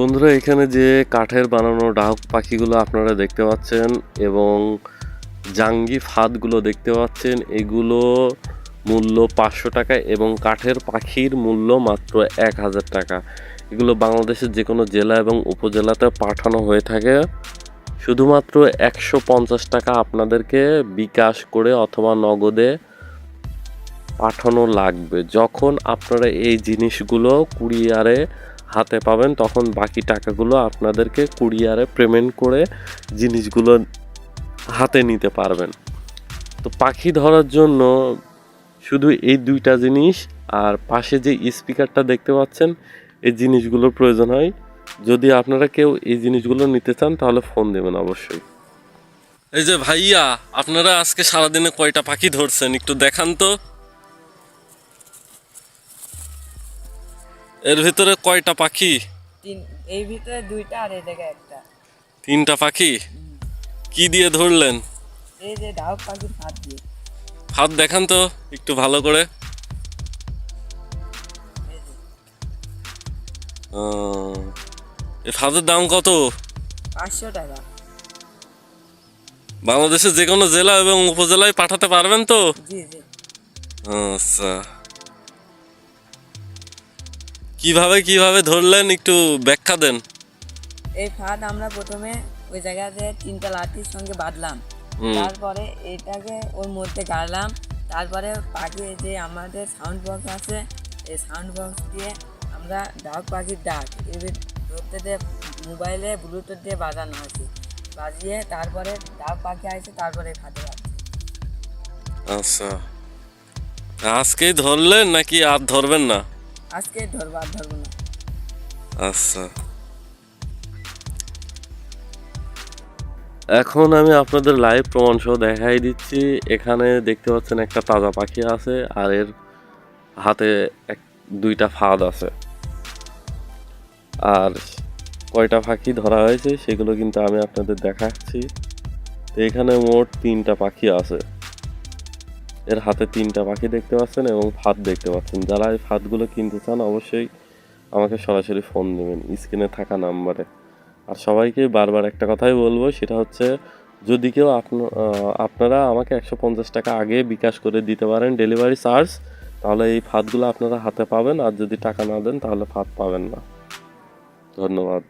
বন্ধুরা, এখানে যে কাঠের বানানো ডাহুক পাখিগুলো আপনারা দেখতে পাচ্ছেন এবং জাঙ্গি ফাঁদগুলো দেখতে পাচ্ছেন, এগুলো মূল্য 500 টাকা এবং কাঠের পাখির মূল্য মাত্র 1000 টাকা। এগুলো বাংলাদেশের যে কোনো জেলা এবং উপজেলাতে পাঠানো হয়ে থাকে। শুধুমাত্র 150 টাকা আপনাদেরকে বিকাশ করে অথবা নগদে পাঠানো লাগবে। যখন আপনারা এই জিনিসগুলো কুরিয়ারে হাতে পাবেন তখন বাকি টাকাগুলো আপনাদেরকে কুরিয়ারে পেমেন্ট করে জিনিসগুলো হাতে নিতে পারবেন। তো পাখি ধরার জন্য শুধু এই দুইটা জিনিস আর পাশে যে স্পিকারটা দেখতে পাচ্ছেন, এই জিনিসগুলোর প্রয়োজন হয়। যদি আপনারা কেউ এই জিনিসগুলো নিতে চান তাহলে ফোন দেবেন অবশ্যই। এই যে ভাইয়া, আপনারা আজকে সারাদিনে কয়টা পাখি ধরছেন একটু দেখান তো। এর ভিতরে কয়টা পাখি? এই ভিতরে দুইটা আর এই জায়গায় একটা। 3টা পাখি। কি দিয়ে ধরলেন? এই যে ডাহুক পাখির ফাঁদ দিয়ে। ফাঁদ দেখান তো একটু ভালো করে। এই ফাঁদের দাম কত? 500 টাকা। বাংলাদেশের যে কোনো জেলা এবং উপজেলায় পাঠাতে পারবেন তো? জি জি। আচ্ছা, কিভাবে ধরলেন একটু ব্যাখ্যা দেন। এই ফাঁদ আমরা প্রথমে ওই জায়গাতে 3টা লাঠির সঙ্গে বাঁধলাম, তারপরে এটাকে ওর মধ্যে গাড়লাম, তারপরে পাখি যে আমাদের সাউন্ড বক্স আছে, এই সাউন্ড বক্স দিয়ে আমরা ডাহুক পাখির ডাক ধরতে দিয়ে মোবাইলে ব্লুটুথ দিয়ে বাজানো আছে, বাজিয়ে তারপরে ডাহুক পাখি আসে, তারপরে ফাঁদে বাজছে। আচ্ছা, আজকেই ধরলেন নাকি আর ধরবেন না? আজকে ধরবো, আর ধরবো না। আচ্ছা, এখন আমি আপনাদের লাইভ প্রমাণ সহ দেখাই দিচ্ছি। এখানে দেখতে পাচ্ছেন একটা তাজা পাখি আছে আর এর হাতে দুইটা ফাঁদ আছে। আর কয়টা পাখি ধরা হয়েছে সেগুলো কিন্তু আমি আপনাদের দেখাচ্ছি। তো এখানে মোট 3টা পাখি আছে। এর হাতে 3টা পাখি দেখতে পাচ্ছেন এবং ফাঁদ দেখতে পাচ্ছেন। যারা এই ফাঁদগুলো কিনতে চান অবশ্যই আমাকে সরাসরি ফোন দেবেন স্ক্রিনে থাকা নাম্বারে। আর সবাইকে বারবার একটা কথাই বলবো, সেটা হচ্ছে যদি কেউ আপনারা আমাকে 150 টাকা আগে বিকাশ করে দিতে পারেন ডেলিভারি চার্জ, তাহলে এই ফাঁদগুলো আপনারা হাতে পাবেন। আর যদি টাকা না দেন তাহলে ফাঁদ পাবেন না। ধন্যবাদ।